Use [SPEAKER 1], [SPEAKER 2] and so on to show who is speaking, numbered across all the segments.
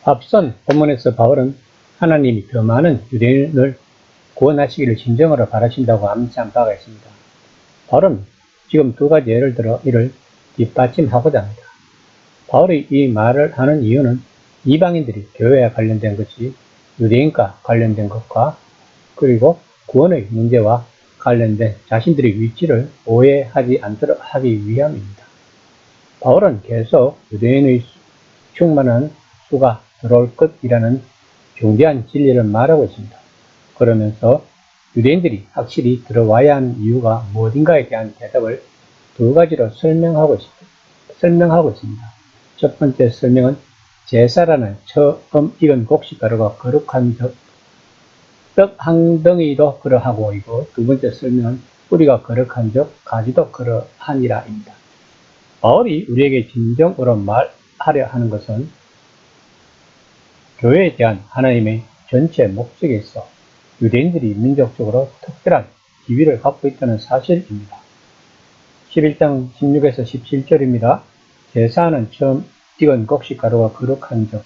[SPEAKER 1] 앞선 본문에서 바울은 하나님이 더 많은 유대인을 구원하시기를 진정으로 바라신다고 암시한 바가 있습니다. 바울은 지금 두 가지 예를 들어 이를 뒷받침하고자 합니다. 바울이 이 말을 하는 이유는 이방인들이 교회와 관련된 것이 유대인과 관련된 것과 그리고 구원의 문제와 관련된 자신들의 위치를 오해하지 않도록 하기 위함입니다. 바울은 계속 유대인의 충만한 수가 들어올 것이라는 중대한 진리를 말하고 있습니다. 그러면서 유대인들이 확실히 들어와야 하는 이유가 무엇인가에 대한 대답을 두 가지로 설명하고 있습니다. 첫 번째 설명은 제사라는 처음 익은 곡식가루가 거룩한 떡 한 덩이도 그러하고 이고 두 번째 설명은 뿌리가 거룩한 적 가지도 그러하니라입니다. 바울이 우리에게 진정으로 말하려 하는 것은 교회에 대한 하나님의 전체 목적에 있어 유대인들이 민족적으로 특별한 지위를 갖고 있다는 사실입니다. 11장 16에서 17절입니다. 제사는 처음 익은 곡식가루가 거룩한 적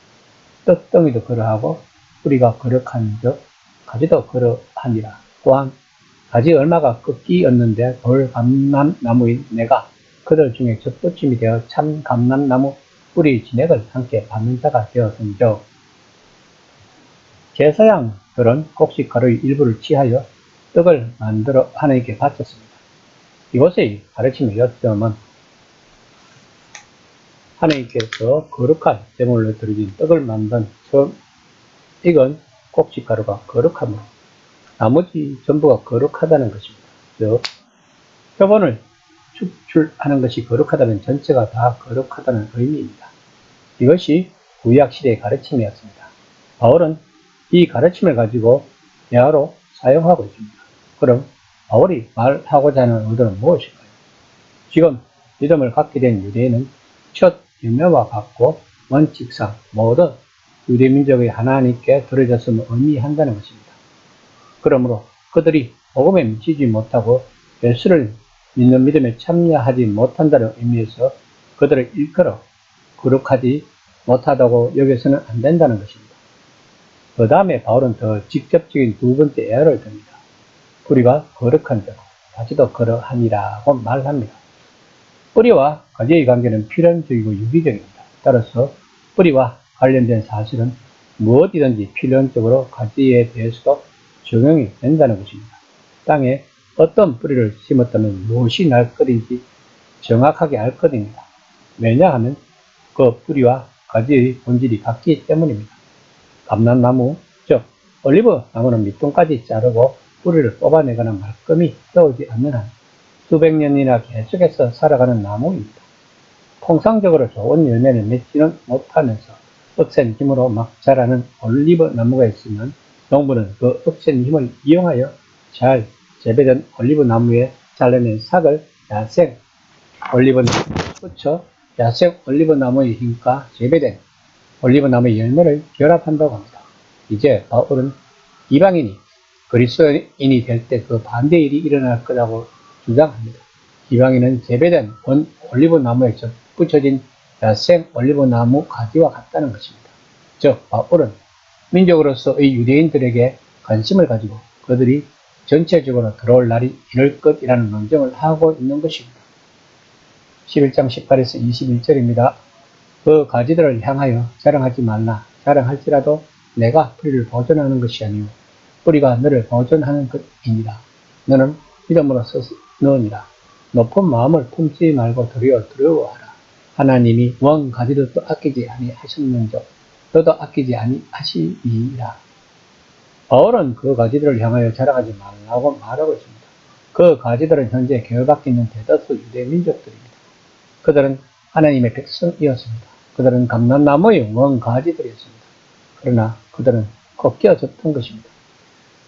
[SPEAKER 1] 떡덩이도 그러하고 뿌리가 거룩한 적 가지도 그러하니라. 또한 가지 얼마가 꺾이었는데 돌 감람나무인 내가 그들 중에 젖붙임이 되어 참 감람나무 뿌리 진액을 함께 받는 자가 되었은즉 제사장들은 곡식가루의 일부를 취하여 떡을 만들어 하나님께 바쳤습니다. 이것의 가르침의 요점은 하나님께서 거룩한 제물로 드려진 떡을 만든 처음 익은 곡식가루가 거룩하므로 나머지 전부가 거룩하다는 것입니다. 즉 표본을 추출하는 것이 거룩하다면 전체가 다 거룩하다는 의미입니다. 이것이 구약시대의 가르침이었습니다. 바울은 이 가르침을 가지고 대화로 사용하고 있습니다. 그럼 바울이 말하고자 하는 의도는 무엇일까요? 지금 믿음을 갖게 된 유대인은 첫 열매와 같고 원칙상 모든 유대민족의 하나님께 드려졌음을 의미한다는 것입니다. 그러므로 그들이 복음에 미치지 못하고 예수를 믿는 믿음에 참여하지 못한다는 의미에서 그들을 일컬어 거룩하지 못하다고 여겨서는 안 된다는 것입니다. 그 다음에 바울은 더 직접적인 두 번째 예를 듭니다. 뿌리가 거룩한 적, 가지도 그러하니라고 말합니다. 뿌리와 가지의 관계는 필연적이고 유기적입니다. 따라서 뿌리와 관련된 사실은 무엇이든지 필연적으로 가지에 대해서도 적용이 된다는 것입니다. 땅에 어떤 뿌리를 심었다면 무엇이 날 것인지 정확하게 알 것입니다. 왜냐하면 그 뿌리와 가지의 본질이 같기 때문입니다. 감람나무, 즉 올리브 나무는 밑둥까지 자르고 뿌리를 뽑아내거나 말끔히 세우지 않는 한 수백 년이나 계속해서 살아가는 나무입니다. 통상적으로 좋은 열매를 맺지는 못하면서 억센 힘으로 막 자라는 올리브 나무가 있으면 농부는 그 억센 힘을 이용하여 잘 재배된 올리브 나무에 잘라낸 삭을 야생 올리브 나무에 붙여 야생 올리브 나무의 힘과 재배된 올리브 나무의 열매를 결합한다고 합니다. 이제 바울은 이방인이 그리스도인이 될 때 그 반대의 일이 일어날 거라고 주장합니다. 이방인은 재배된 올리브 나무에 붙여진 야생 올리브 나무 가지와 같다는 것입니다. 즉 바울은 민족으로서의 유대인들에게 관심을 가지고 그들이 전체적으로 들어올 날이 이럴 것이라는 논쟁을 하고 있는 것입니다. 11장 18에서 21절입니다. 그 가지들을 향하여 자랑하지 말라. 자랑할지라도 내가 뿌리를 보존하는 것이 아니오 뿌리가 너를 보존하는 것이니라. 너는 믿음으로 쓰느니라. 높은 마음을 품지 말고 두려워하라. 하나님이 원 가지도 또 아끼지 아니하셨는즉 너도 아끼지 아니하시리라. 바울은 그 가지들을 향하여 자랑하지 말라고 말하고 있습니다. 그 가지들은 현재 교회밖에 있는 대다수 유대 민족들입니다. 그들은 하나님의 백성이었습니다. 그들은 감람나무의 원 가지들이었습니다. 그러나 그들은 꺾여졌던 것입니다.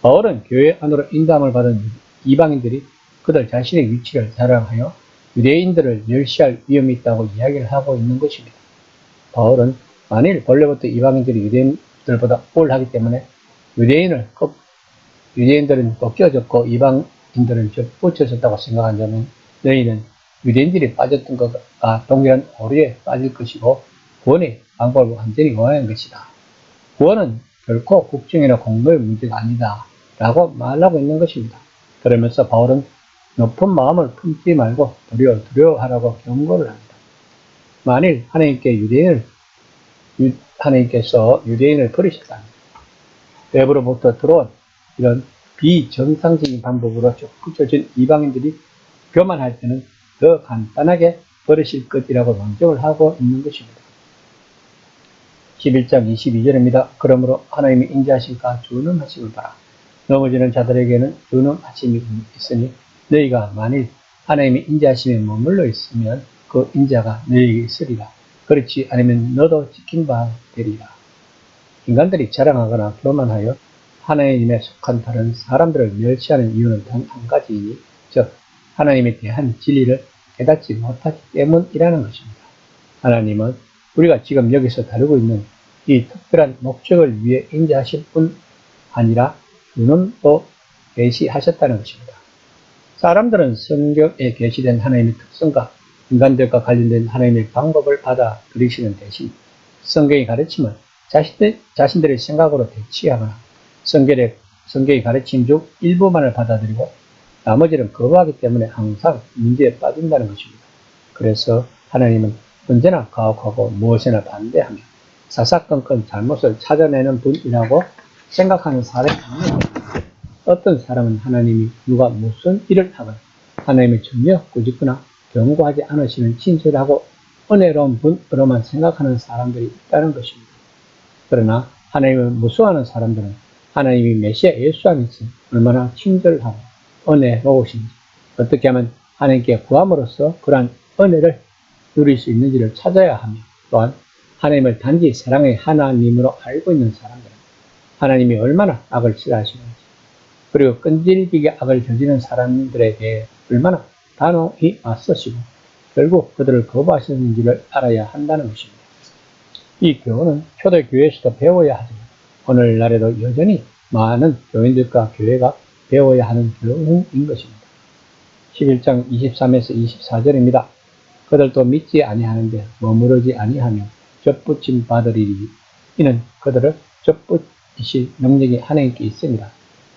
[SPEAKER 1] 바울은 교회 안으로 인도함을 받은 이방인들이 그들 자신의 위치를 자랑하여 유대인들을 멸시할 위험이 있다고 이야기를 하고 있는 것입니다. 바울은 만일 본래부터 이방인들이 유대인들보다 우월하기 때문에 유대인들은 꺾여졌고 이방인들은 붙여졌다고 생각한다면 너희는 유대인들이 빠졌던 것과 동일한 오류에 빠질 것이고 구원의 방법을 완전히 오해한 것이다. 구원은 결코 국정이나 공로의 문제가 아니다 라고 말하고 있는 것입니다. 그러면서 바울은 높은 마음을 품지 말고 도리어 두려워하라고 경고를 합니다. 만일 하나님께서 유대인을 버리셨다면 외부로부터 들어온 이런 비정상적인 방법으로 적극적인 이방인들이 교만할 때는 더 간단하게 버리실 것이라고 논증을 하고 있는 것입니다. 11장 22절입니다. 그러므로 하나님이 인자하심과 준엄하심을 봐라. 넘어지는 자들에게는 준엄하심이 있으니 너희가 만일 하나님이 인자하심에 머물러 있으면 그 인자가 너희에게 있으리라. 그렇지 않으면 너도 지킨 바 되리라. 인간들이 자랑하거나 교만하여 하나님에 속한 다른 사람들을 멸시하는 이유는 단 한 가지이니 즉 하나님에 대한 진리를 깨닫지 못하기 때문이라는 것입니다. 하나님은 우리가 지금 여기서 다루고 있는 이 특별한 목적을 위해 인자하실 뿐 아니라 주님도 계시하셨다는 것입니다. 사람들은 성경에 계시된 하나님의 특성과 인간들과 관련된 하나님의 방법을 받아들이시는 대신 성경의 가르침을 자신들의 생각으로 대치하거나 성경의 가르침 중 일부만을 받아들이고 나머지는 거부하기 때문에 항상 문제에 빠진다는 것입니다. 그래서 하나님은 언제나 가혹하고 무엇에나 반대하며 사사건건 잘못을 찾아내는 분이라고 생각하는 사람이 있습니다. 어떤 사람은 하나님이 누가 무슨 일을 하건 하나님을 전혀 꾸짖거나 경고하지 않으시는 친절하고 은혜로운 분으로만 생각하는 사람들이 있다는 것입니다. 그러나 하나님을 무서워하는 사람들은 하나님이 메시아 예수 안에서 얼마나 친절하고 은혜로우신지 어떻게 하면 하나님께 구함으로써 그러한 은혜를 누릴 수 있는지를 찾아야 하며 또한 하나님을 단지 사랑의 하나님으로 알고 있는 사람들은 하나님이 얼마나 악을 싫어하시는지 그리고 끈질기게 악을 저지르는 사람들에 대해 얼마나 단호히 맞서시고 결국 그들을 거부하시는지를 알아야 한다는 것입니다. 이 교훈은 초대교회에서도 배워야 하지만 오늘날에도 여전히 많은 교인들과 교회가 배워야 하는 교훈인 것입니다. 11장 23에서 24절입니다. 그들도 믿지 아니하는데 머무르지 아니하며 접붙임 받으리니 이는 그들을 접붙이실 능력이 하나님께 있습니다.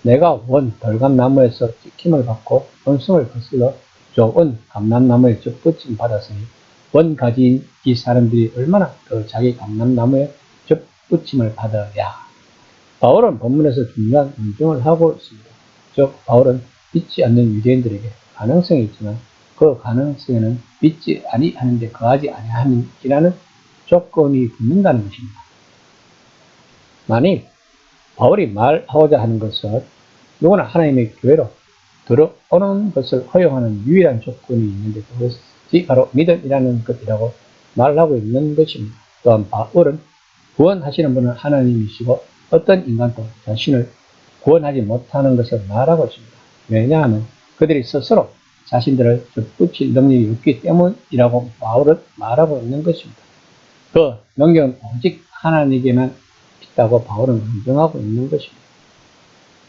[SPEAKER 1] 내가 원 벌감나무에서 찍힘을 받고 원숭을 거슬러 좋은 감람나무에 접붙임 받았으니 원가지인 이 사람들이 얼마나 더 자기 감람나무에 접붙임을 받아야. 바울은 본문에서 중요한 논증을 하고 있습니다. 즉 바울은 믿지 않는 유대인들에게 가능성이 있지만 그 가능성에는 믿지 아니하는데 거하지 아니함이라는 조건이 붙는다는 것입니다. 만일 바울이 말하고자 하는 것은 누구나 하나님의 교회로 들어오는 것을 허용하는 유일한 조건이 있는데 그것이 바로 믿음이라는 것이라고 말하고 있는 것입니다. 또한 바울은 구원하시는 분은 하나님이시고 어떤 인간도 자신을 구원하지 못하는 것을 말하고 있습니다. 왜냐하면 그들이 스스로 자신들을 접붙일 능력이 없기 때문이라고 바울은 말하고 있는 것입니다. 그 능력은 오직 하나님에게만 있다고 바울은 인정하고 있는 것입니다.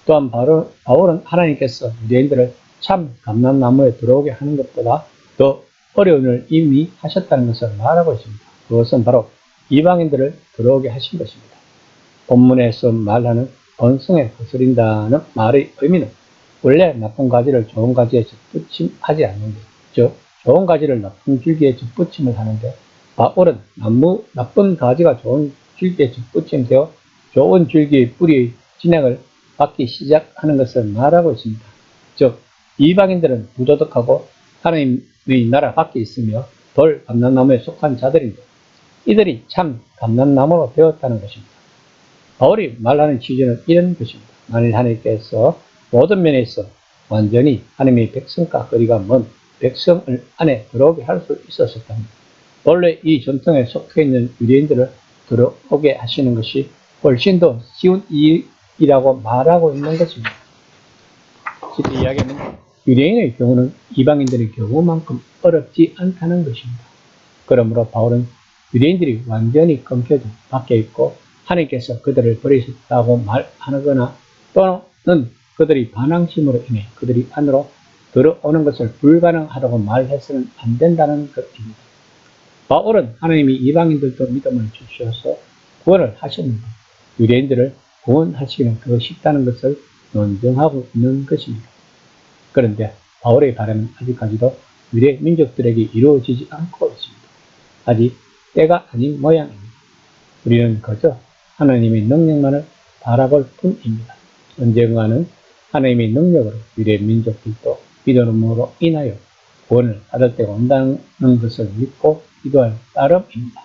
[SPEAKER 1] 또한 바울은 하나님께서 유대인들을 참 감람나무에 들어오게 하는 것보다 더 어려운 일을 이미 하셨다는 것을 말하고 있습니다. 그것은 바로 이방인들을 들어오게 하신 것입니다. 본문에서 말하는 번성에 거스린다는 말의 의미는 원래 나쁜 가지를 좋은 가지에 접붙임하지 않는데, 즉 좋은 가지를 나쁜 줄기에 접붙임을 하는데 바울은 나쁜 가지가 좋은 줄기에 접붙임되어 좋은 줄기의 뿌리의 진액을 받기 시작하는 것을 말하고 있습니다. 즉 이방인들은 부도덕하고 하나님의 나라 밖에 있으며 돌 감람나무에 속한 자들인데 이들이 참 감람나무로 되었다는 것입니다. 바울이 말하는 취지는 이런 것입니다. 만일 하나님께서 모든 면에서 완전히 하나님의 백성과 거리가 먼 백성을 안에 들어오게 할 수 있었다면 원래 이 전통에 속해 있는 유대인들을 들어오게 하시는 것이 훨씬 더 쉬운 일이라고 말하고 있는 것입니다. 쉽게 이야기하면 유대인의 경우는 이방인들의 경우만큼 어렵지 않다는 것입니다. 그러므로 바울은 유대인들이 완전히 끊겨져 밖에 있고 하나님께서 그들을 버리셨다고 말하거나 또는 그들이 반항심으로 인해 그들이 안으로 들어오는 것을 불가능하다고 말해서는 안 된다는 것입니다. 바울은 하나님이 이방인들도 믿음을 주셔서 구원을 하셨는데 유대인들을 구원하시기는 더 쉽다는 것을 논증하고 있는 것입니다. 그런데 바울의 바람은 아직까지도 유대 민족들에게 이루어지지 않고 있습니다. 아직 때가 아닌 모양입니다. 우리는 그저 하나님의 능력만을 바라볼 뿐입니다. 언젠가는 하나님의 능력으로 유대 민족들도 믿음으로 인하여 구원을 받을 때가 온다는 것을 믿고 기도할 따름입니다.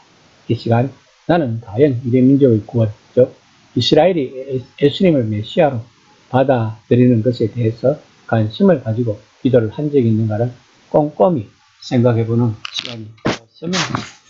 [SPEAKER 1] 이 시간 나는 과연 유대 민족의 구원, 즉 이스라엘이 예수님을 메시아로 받아들이는 것에 대해서 관심을 가지고 기도를 한 적이 있는가를 꼼꼼히 생각해보는 시간이 되었으면 합니다.